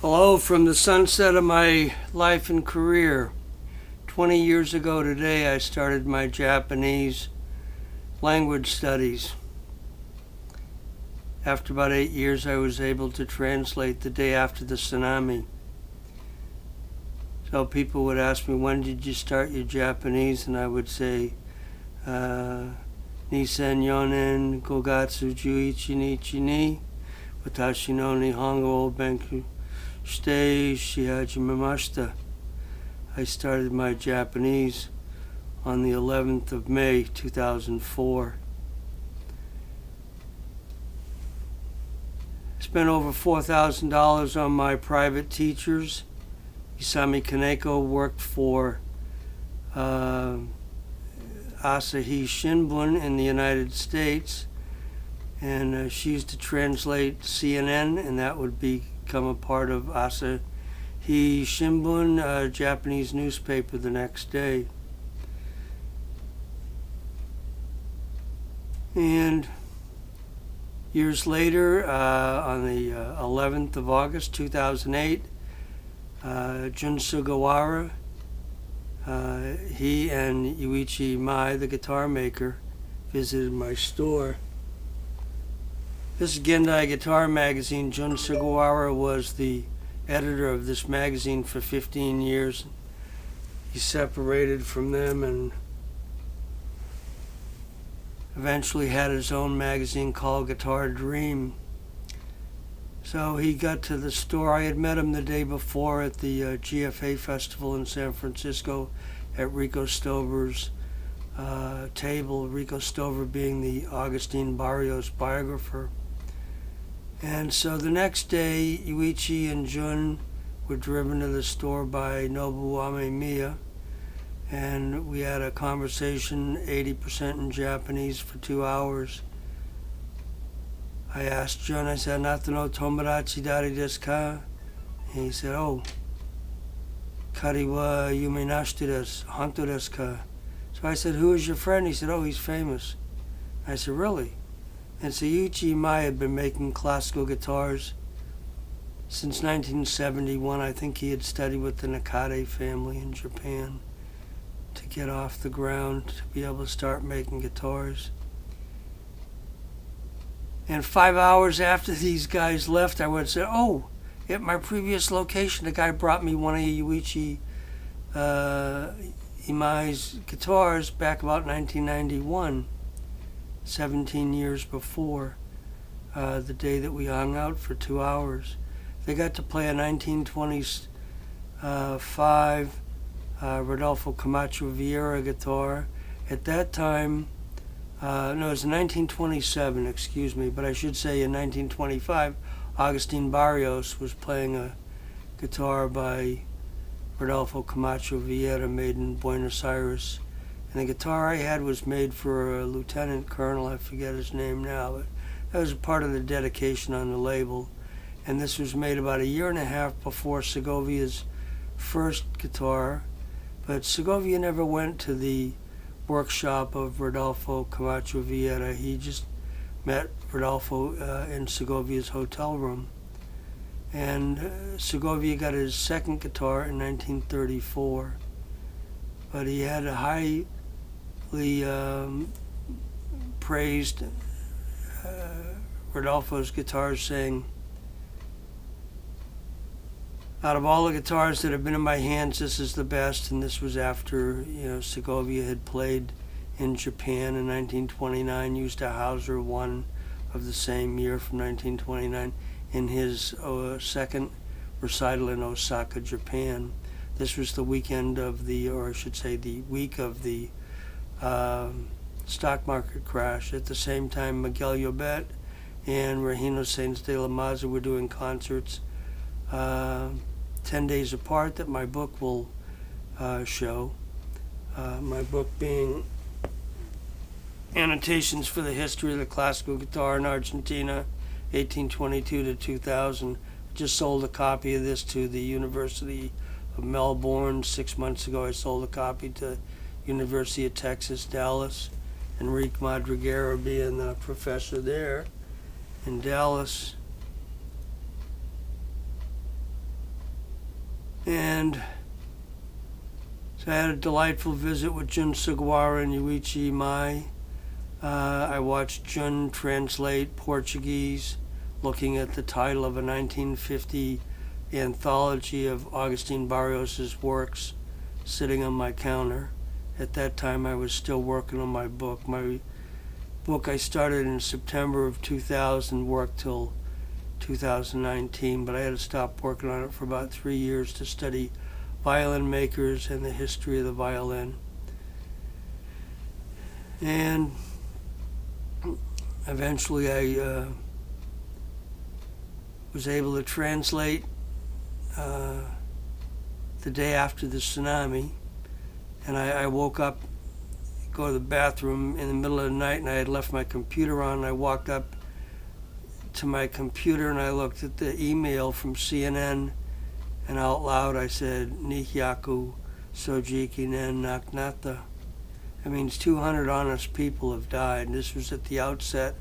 Hello from the sunset of my life and career. 20 years ago today, I started my Japanese language studies. After about 8 years, I was able to translate the day after the tsunami. So people would ask me, when did you start your Japanese? And I would say, Nisen yonen gogatsu juichi nichi ni watashi no nihongo o benku shite shihajimemashita. I started my Japanese on the 11th of May, 2004. Spent over $4,000 on my private teachers. Isami Kaneko worked for Asahi Shimbun in the United States, and she used to translate CNN, and that would become a part of Asahi Shimbun, a Japanese newspaper, the next day. And years later, on the 11th of August 2008, Jun Suguwara, he and Yuichi Imai, the guitar maker, visited my store. This is Gendai Guitar Magazine. Jun Suguwara was the editor of this magazine for 15 years. He separated from them and eventually had his own magazine called Guitar Dream. So he got to the store. I had met him the day before at the GFA festival in San Francisco at Rico Stover's table, Rico Stover being the Agustin Barrios biographer. And so the next day, Yuichi and Jun were driven to the store by Nobu Amemiya, and we had a conversation, 80% in Japanese, for 2 hours. I asked Jun, I said, "Anata no tomodachi dari desu ka?" And he said, "Oh, kari wa yume nashite desu, honto desu ka?" So I said, "Who is your friend?" He said, "Oh, he's famous." I said, "Really?" And so Yuichi Imai had been making classical guitars since 1971. I think he had studied with the Nakade family in Japan to get off the ground, to be able to start making guitars. And 5 hours after these guys left, I would say, "Oh, at my previous location, the guy brought me one of Yuichi Imai's guitars back about 1991, 17 years before the day that we hung out for 2 hours. They got to play a 1925 Rodolfo Camacho Vieira guitar. At that time, no, it was 1927, excuse me, but I should say in 1925, Agustin Barrios was playing a guitar by Rodolfo Camacho Vieira made in Buenos Aires. And the guitar I had was made for a lieutenant colonel, I forget his name now, but that was part of the dedication on the label. And this was made about a year and a half before Segovia's first guitar, but Segovia never went to the workshop of Rodolfo Camacho Vieira. He just met Rodolfo in Segovia's hotel room. And Segovia got his second guitar in 1934. But he had a highly praised Rodolfo's guitars, saying, "Out of all the guitars that have been in my hands, this is the best." And this was after, Segovia had played in Japan in 1929, used a Hauser one of the same year from 1929 in his second recital in Osaka, Japan. This was the weekend of the, or I should say the week of the stock market crash. At the same time, Miguel Llobet and Regino Sainz de la Maza were doing concerts 10 days apart that my book will show. My book being Annotations for the History of the Classical Guitar in Argentina, 1822 to 2000. I just sold a copy of this to the University of Melbourne 6 months ago. I sold a copy to University of Texas, Dallas. Enrique Madriguera being the professor there in Dallas. And so I had a delightful visit with Jun Suguwara and Yuichi Imai. I watched Jun translate Portuguese, looking at the title of a 1950 anthology of Agustin Barrios's works sitting on my counter. At that time, I was still working on my book. My book I started in September of 2000, worked till 2019, but I had to stop working on it for about 3 years to study violin makers and the history of the violin. And eventually I was able to translate the day after the tsunami, and I woke up, go to the bathroom in the middle of the night, and I had left my computer on, and I walked up to my computer and I looked at the email from CNN, and out loud I said, Nihiaku Sojiki Nen Naknata. That means 200 honest people have died. And this was at the outset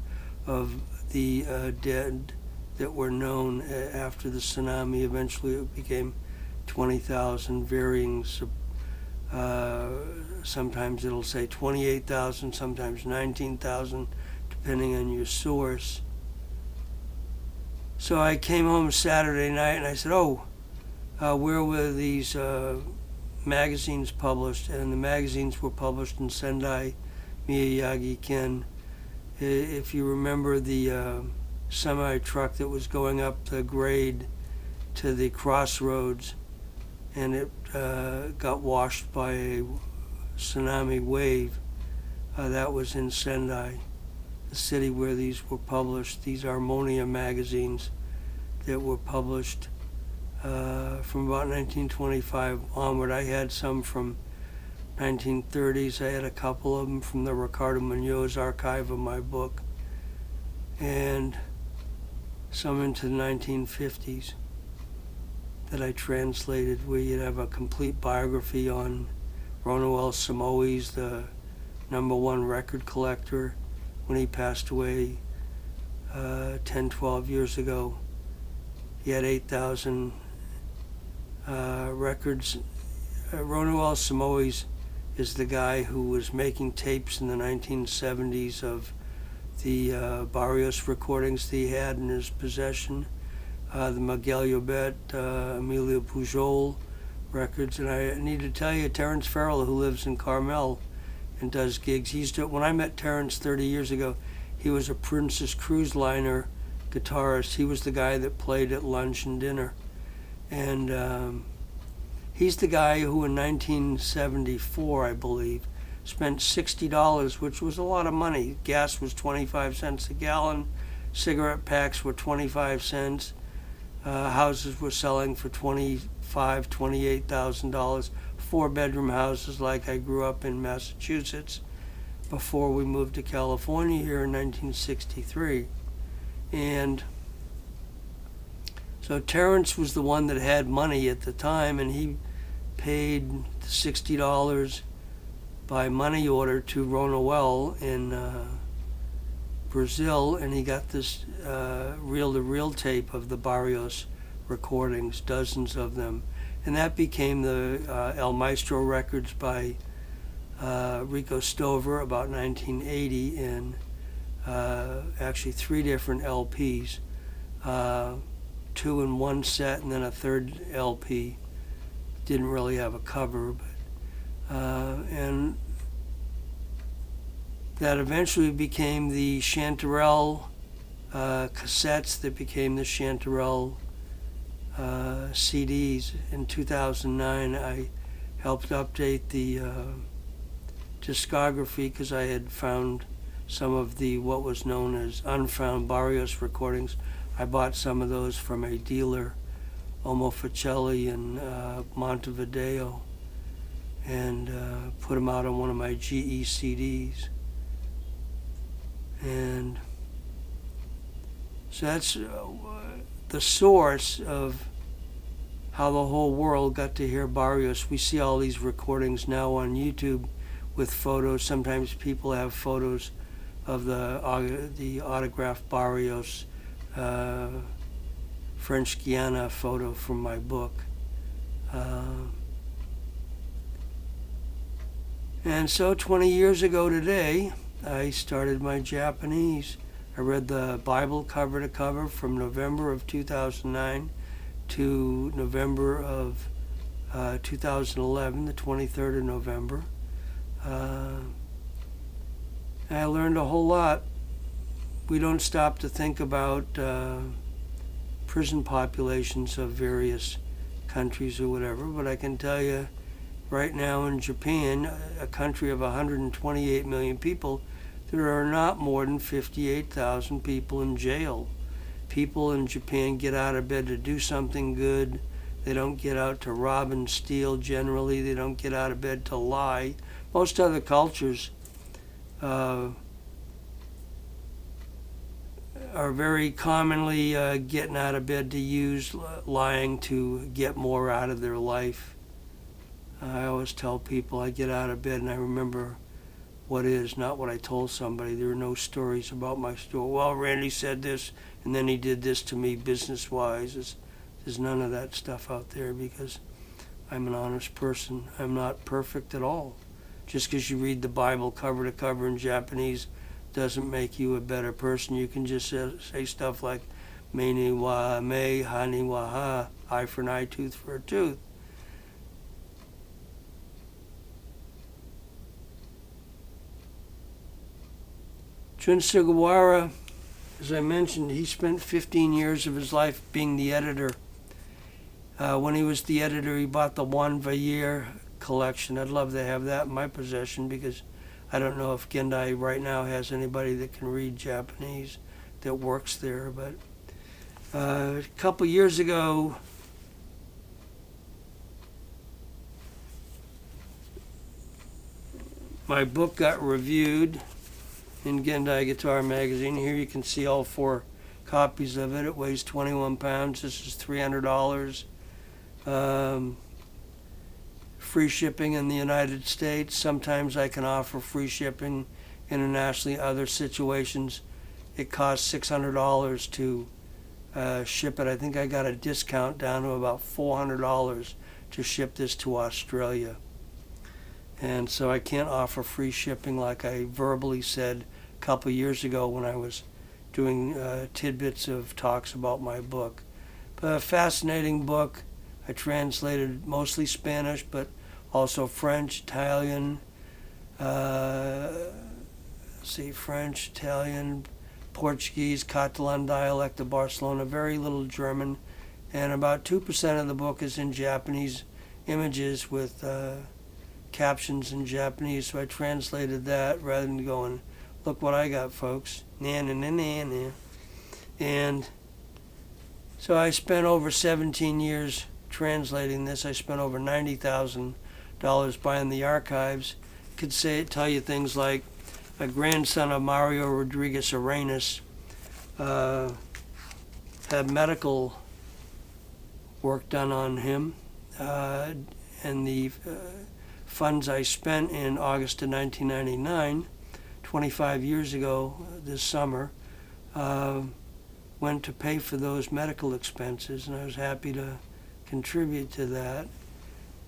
of the dead that were known after the tsunami. Eventually it became 20,000, varying. Sometimes it'll say 28,000, sometimes 19,000, depending on your source. So I came home Saturday night and I said, where were these magazines published? And the magazines were published in Sendai, Miyagi-ken. If you remember the semi-truck that was going up the grade to the crossroads, and it got washed by a tsunami wave, that was in Sendai, the city where these were published. These Harmonia magazines that were published from about 1925 onward. I had some from 1930s. I had a couple of them from the Ricardo Munoz archive of my book, and some into the 1950s that I translated, where you'd have a complete biography on Ronoel Samoes, the #1 record collector, when he passed away 10, 12 years ago. He had 8,000 records. Ronoel Samoes is the guy who was making tapes in the 1970s of the Barrios recordings that he had in his possession, the Miguel Llobet, Emilio Pujol records. And I need to tell you, Terrence Farrell, who lives in Carmel and does gigs, when I met Terrence 30 years ago, he was a Princess Cruise Liner guitarist. He was the guy that played at lunch and dinner. And he's the guy who in 1974, I believe, spent $60, which was a lot of money. Gas was 25 cents a gallon. Cigarette packs were 25 cents. Houses were selling for $25,000, $28,000. 4-bedroom houses like I grew up in Massachusetts before we moved to California here in 1963. And so Terrence was the one that had money at the time, and he paid $60 by money order to Ronoel in Brazil, and he got this reel-to-reel tape of the Barrios recordings, dozens of them. And that became the El Maestro records by Rico Stover, about 1980, and actually 3 different LPs, 2 in one set, and then a third LP. Didn't really have a cover, but and that eventually became the Chanterelle cassettes that became the Chanterelle CDs. In 2009, I helped update the discography because I had found some of the what was known as unfound Barrios recordings. I bought some of those from a dealer, Omo Ficelli in Montevideo, and put them out on one of my GE CDs. And so that's the source of how the whole world got to hear Barrios. We see all these recordings now on YouTube with photos. Sometimes people have photos of the autographed Barrios French Guiana photo from my book. And so 20 years ago today, I started my Japanese. I read the Bible cover to cover from November of 2009 to November of 2011, the 23rd of November. I learned a whole lot. We don't stop to think about prison populations of various countries or whatever, but I can tell you right now in Japan, a country of 128 million people, there are not more than 58,000 people in jail. People in Japan get out of bed to do something good. They don't get out to rob and steal generally. They don't get out of bed to lie. Most other cultures are very commonly getting out of bed to use lying to get more out of their life. I always tell people I get out of bed and I remember what is, not what I told somebody. There are no stories about my story. Well, Randy said this and then he did this to me business-wise. There's none of that stuff out there because I'm an honest person. I'm not perfect at all. Just because you read the Bible cover to cover in Japanese doesn't make you a better person. You can just say stuff like, me ni wa me, ha ni wa ha, eye for an eye, tooth for a tooth. Jun Suguwara, as I mentioned, he spent 15 years of his life being the editor. When he was the editor, he bought the Juan Valler collection. I'd love to have that in my possession because I don't know if Gendai right now has anybody that can read Japanese that works there. But a couple years ago, my book got reviewed in Gendai Guitar Magazine. Here you can see all 4 copies of it. It weighs 21 pounds. This is $300. Free shipping in the United States. Sometimes I can offer free shipping internationally. Other situations, it costs $600 to ship it. I think I got a discount down to about $400 to ship this to Australia. And so I can't offer free shipping like I verbally said a couple years ago when I was doing tidbits of talks about my book. But a fascinating book. I translated mostly Spanish, but also French, Italian, French, Italian, Portuguese, Catalan dialect of Barcelona, very little German, and about 2% of the book is in Japanese images with captions in Japanese, so I translated that rather than going, look what I got, folks. And so I spent over 17 years translating this. I spent over $90,000 buying the archives. Could tell you things like a grandson of Mario Rodriguez Arenas had medical work done on him, and the funds I spent in August of 1999, 25 years ago this summer, went to pay for those medical expenses, and I was happy to contribute to that.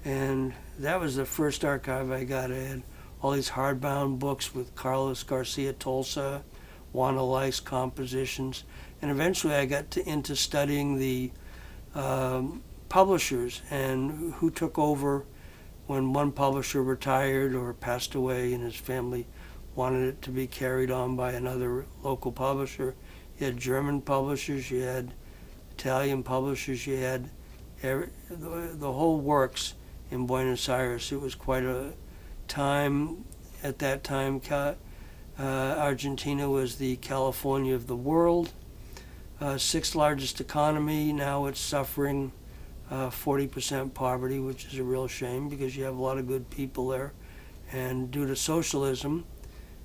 And that was the first archive I got. I had all these hardbound books with Carlos Garcia Tolsa, Juan Valler compositions, and eventually I got into studying the publishers and who took over when one publisher retired or passed away and his family wanted it to be carried on by another local publisher. You had German publishers, you had Italian publishers, you had the whole works in Buenos Aires. It was quite a time. At that time, Argentina was the California of the world, 6th largest economy. Now it's suffering 40% poverty, which is a real shame because you have a lot of good people there. And due to socialism,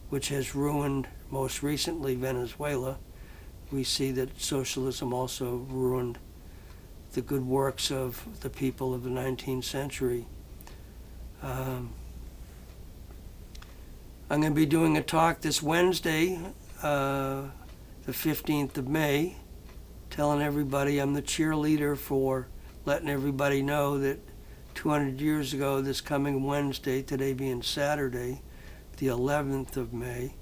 which has ruined most recently Venezuela, we see that socialism also ruined the good works of the people of the 19th century. I'm going to be doing a talk this Wednesday, the 15th of May, telling everybody I'm the cheerleader for letting everybody know that 200 years ago, this coming Wednesday, today being Saturday, the 11th of May,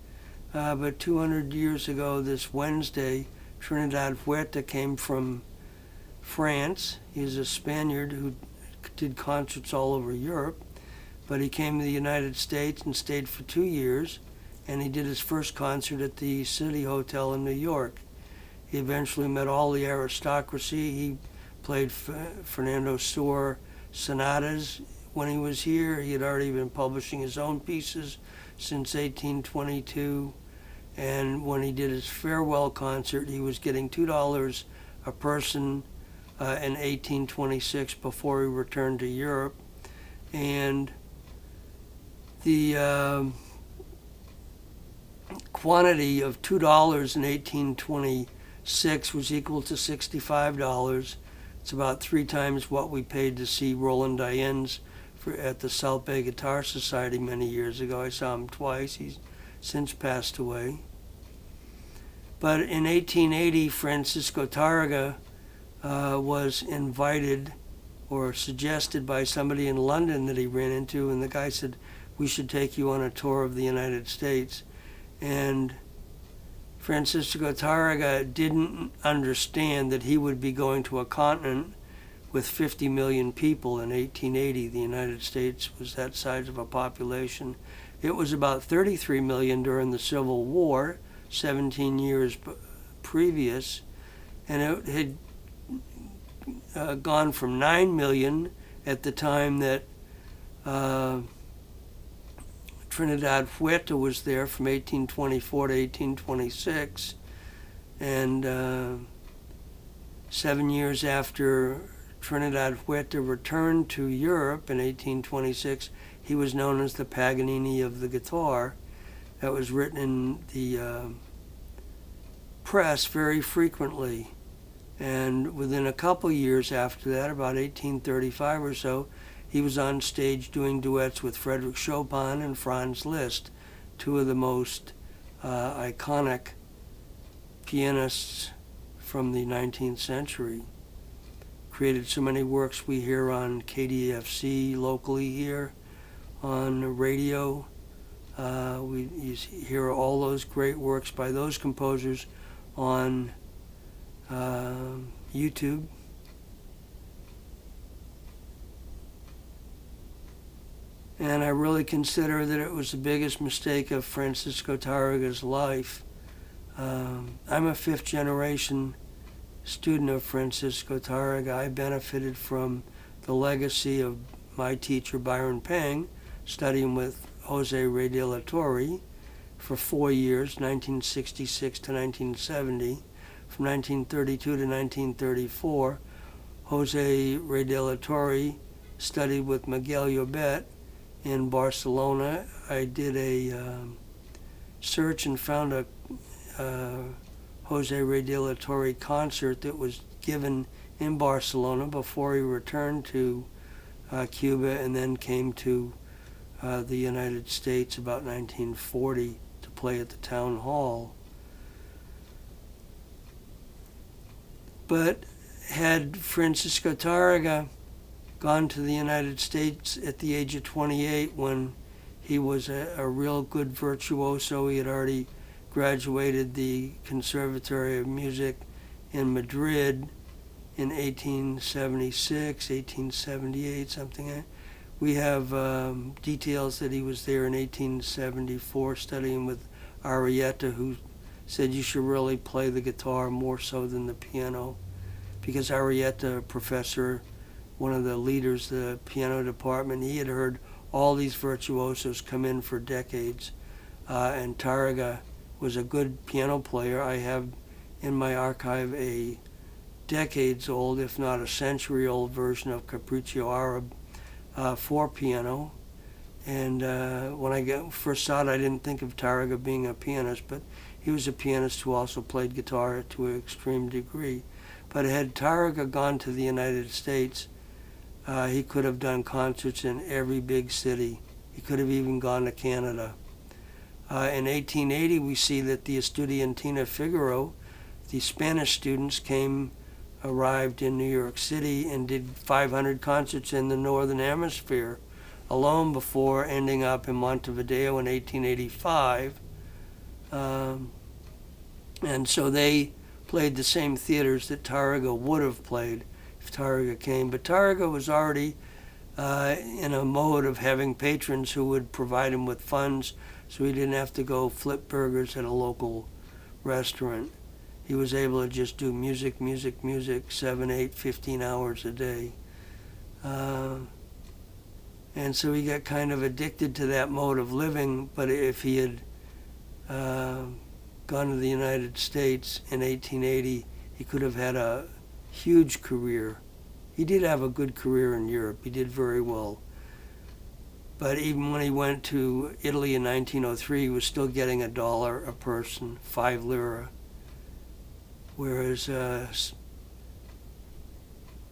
but 200 years ago this Wednesday, Trinidad Huerta came from France. He's a Spaniard who did concerts all over Europe, but he came to the United States and stayed for 2 years, and he did his first concert at the City Hotel in New York. He eventually met all the aristocracy. He played Fernando Suhr sonatas when he was here. He had already been publishing his own pieces since 1822, and when he did his farewell concert, he was getting $2 a person in 1826 before he returned to Europe. And the quantity of $2 in 1826 was equal to $65. It's about 3 times what we paid to see Roland Diane's at the South Bay Guitar Society many years ago. I saw him twice. He's since passed away. But in 1880, Francisco Tarrega was invited or suggested by somebody in London that he ran into, and the guy said, "We should take you on a tour of the United States." And Francisco Tarrega didn't understand that he would be going to a continent with 50 million people in 1880. The United States was that size of a population. It was about 33 million during the Civil War, 17 years previous, and it had gone from 9 million at the time that Trinidad Huerta was there from 1824 to 1826, and 7 years after Trinidad Huerta returned to Europe in 1826, he was known as the Paganini of the guitar. That was written in the press very frequently. And within a couple years after that, about 1835 or so, he was on stage doing duets with Frédéric Chopin and Franz Liszt, two of the most iconic pianists from the 19th century. Created so many works we hear on KDFC locally here, on radio. You hear all those great works by those composers on YouTube. And I really consider that it was the biggest mistake of Francisco Tarrega's life. I'm a 5th generation student of Francisco Tarrega. I benefited from the legacy of my teacher Byron Pang, studying with Jose Rey de la Torre for 4 years, 1966 to 1970. From 1932 to 1934, Jose Rey de la Torre studied with Miguel Llobet in Barcelona. I did a search and found a Jose Rey de la Torre concert that was given in Barcelona before he returned to Cuba and then came to the United States about 1940 to play at the town hall. But had Francisco Tarrega gone to the United States at the age of 28 when he was a real good virtuoso, he had already graduated the Conservatory of Music in Madrid in 1876, 1878, something. We have details that he was there in 1874 studying with Arrieta, who said you should really play the guitar more so than the piano, because Arrieta, a professor, one of the leaders of the piano department, he had heard all these virtuosos come in for decades, and Tarrega was a good piano player. I have in my archive a decades-old, if not a century-old version of Capriccio Arab for piano. And when I first saw it, I didn't think of Tarrega being a pianist, but he was a pianist who also played guitar to an extreme degree. But had Tarrega gone to the United States, he could have done concerts in every big city. He could have even gone to Canada. In 1880, we see that the Estudiantina Figaro, the Spanish students, came arrived in New York City and did 500 concerts in the Northern Hemisphere alone before ending up in Montevideo in 1885. And so they played the same theaters that Tarrega would have played if Tarrega came. But Tarrega was already in a mode of having patrons who would provide him with funds, so he didn't have to go flip burgers at a local restaurant. He was able to just do music, 7, 8, 15 hours a day. And so he got kind of addicted to that mode of living, but if he had gone to the United States in 1880, he could have had a huge career. He did have a good career in Europe. He did very well. But even when he went to Italy in 1903, he was still getting $1 a person, 5 lira. Whereas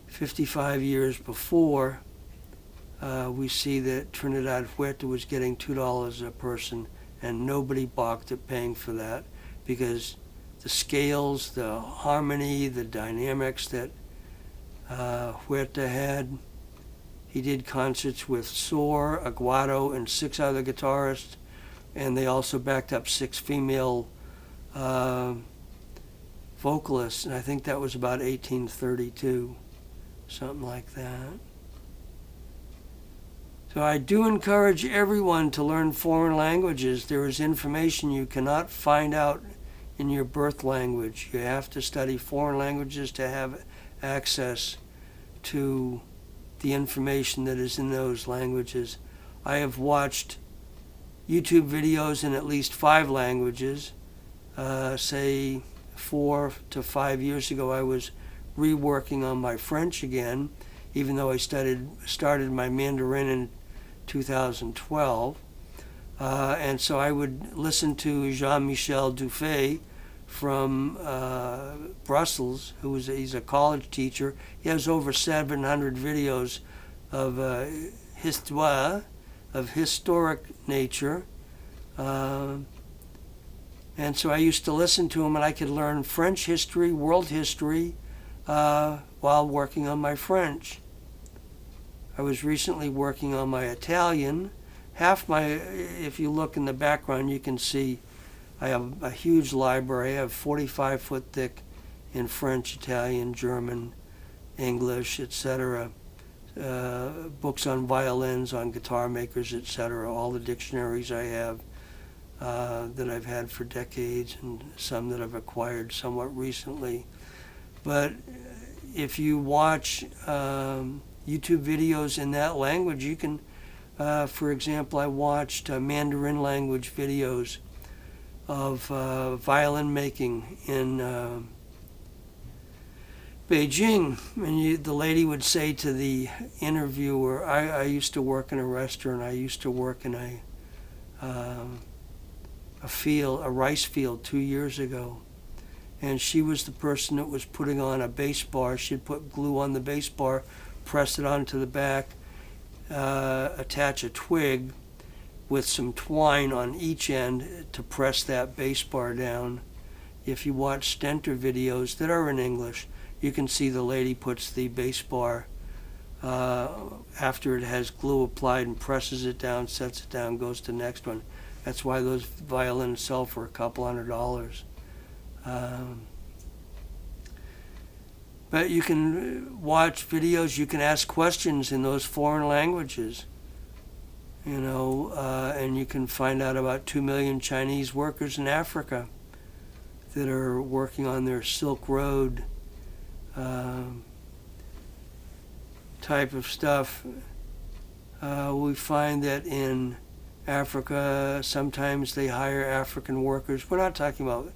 55 years before, we see that Trinidad Huerta was getting $2 a person, and nobody balked at paying for that because the scales, the harmony, the dynamics that Huerta had. He did concerts with Soar, Aguado, and 6 other guitarists, and they also backed up 6 female vocalists, and I think that was about 1832, something like that. So I do encourage everyone to learn foreign languages. There is information you cannot find out in your birth language. You have to study foreign languages to have access to the information that is in those languages. I have watched YouTube videos in at least 5 languages. Say 4 to 5 years ago, I was reworking on my French again, even though I started my Mandarin in 2012. And so I would listen to Jean-Michel Dufay from Brussels, he's a college teacher. He has over 700 videos of histoire, of historic nature. And so I used to listen to him, and I could learn French history, world history, while working on my French. I was recently working on my Italian. If you look in the background, you can see I have a huge library. I have 45-foot thick in French, Italian, German, English, etc. Books on violins, on guitar makers, etc. All the dictionaries I have that I've had for decades, and some that I've acquired somewhat recently. But if you watch YouTube videos in that language, you can, for example, I watched Mandarin language videos of violin making in Beijing, and the lady would say to the interviewer, I used to work in a restaurant, I used to work in a rice field 2 years ago, and she was the person that was putting on a bass bar. She'd put glue on the bass bar, press it onto the back, attach a twig with some twine on each end to press that bass bar down. If you watch Stenter videos that are in English, you can see the lady puts the bass bar after it has glue applied and presses it down, sets it down, goes to the next one. That's why those violins sell for $200. But you can watch videos, you can ask questions in those foreign languages, and you can find out about 2 million Chinese workers in Africa that are working on their Silk Road type of stuff. We find that in Africa, sometimes they hire African workers. We're not talking about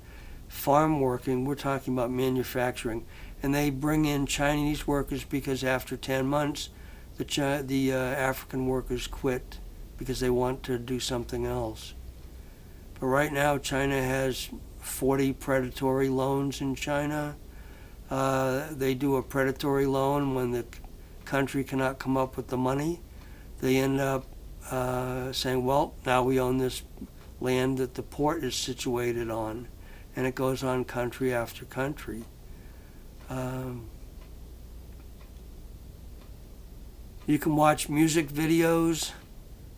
farm working, we're talking about manufacturing. And they bring in Chinese workers because after 10 months, the African workers quit because they want to do something else. But right now, China has 40 predatory loans in China. They do a predatory loan when the country cannot come up with the money. They end up saying, well, now we own this land that the port is situated on. And it goes on country after country. You can watch music videos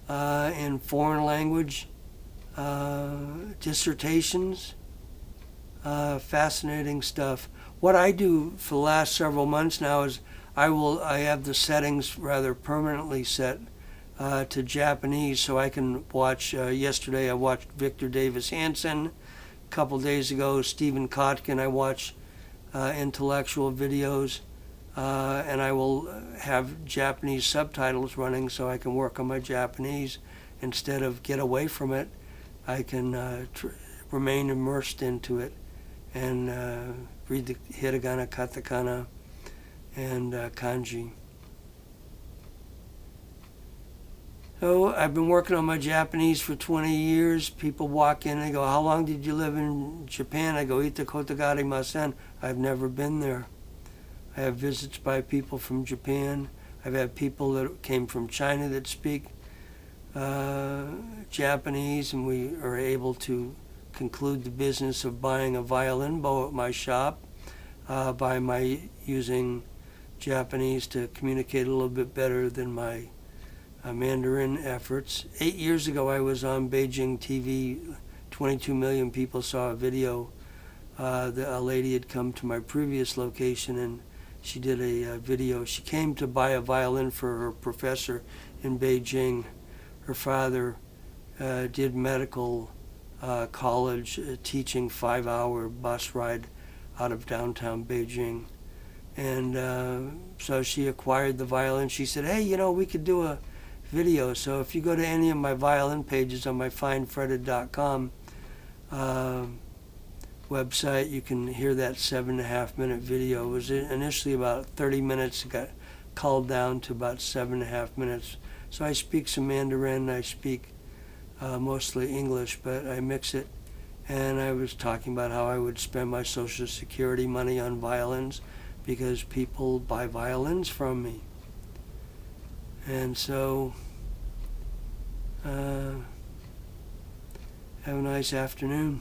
in foreign language, dissertations, fascinating stuff. What I do for the last several months now is I have the settings rather permanently set to Japanese, so I can watch. Yesterday I watched Victor Davis Hanson. A couple days ago, Stephen Kotkin. I watch intellectual videos, and I will have Japanese subtitles running so I can work on my Japanese instead of get away from it. I can remain immersed into it and read the hiragana, katakana, and kanji. So I've been working on my Japanese for 20 years. People walk in and they go, "How long did you live in Japan?" I go, "Ita kotogari masen." I've never been there. I have visits by people from Japan. I've had people that came from China that speak Japanese, and we are able to conclude the business of buying a violin bow at my shop by my using Japanese to communicate a little bit better than my Mandarin efforts. 8 years ago, I was on Beijing TV. 22 million people saw a video. A lady had come to my previous location, and she did a video. She came to buy a violin for her professor in Beijing. Her father did medical college, teaching 5-hour bus ride out of downtown Beijing. And so she acquired the violin. She said, "Hey, we could do a video." So if you go to any of my violin pages on my findfretted.com website, you can hear that 7.5-minute video. It was initially about 30 minutes. It got culled down to about 7.5 minutes. So I speak some Mandarin. I speak mostly English, but I mix it. And I was talking about how I would spend my Social Security money on violins because people buy violins from me. And so, have a nice afternoon.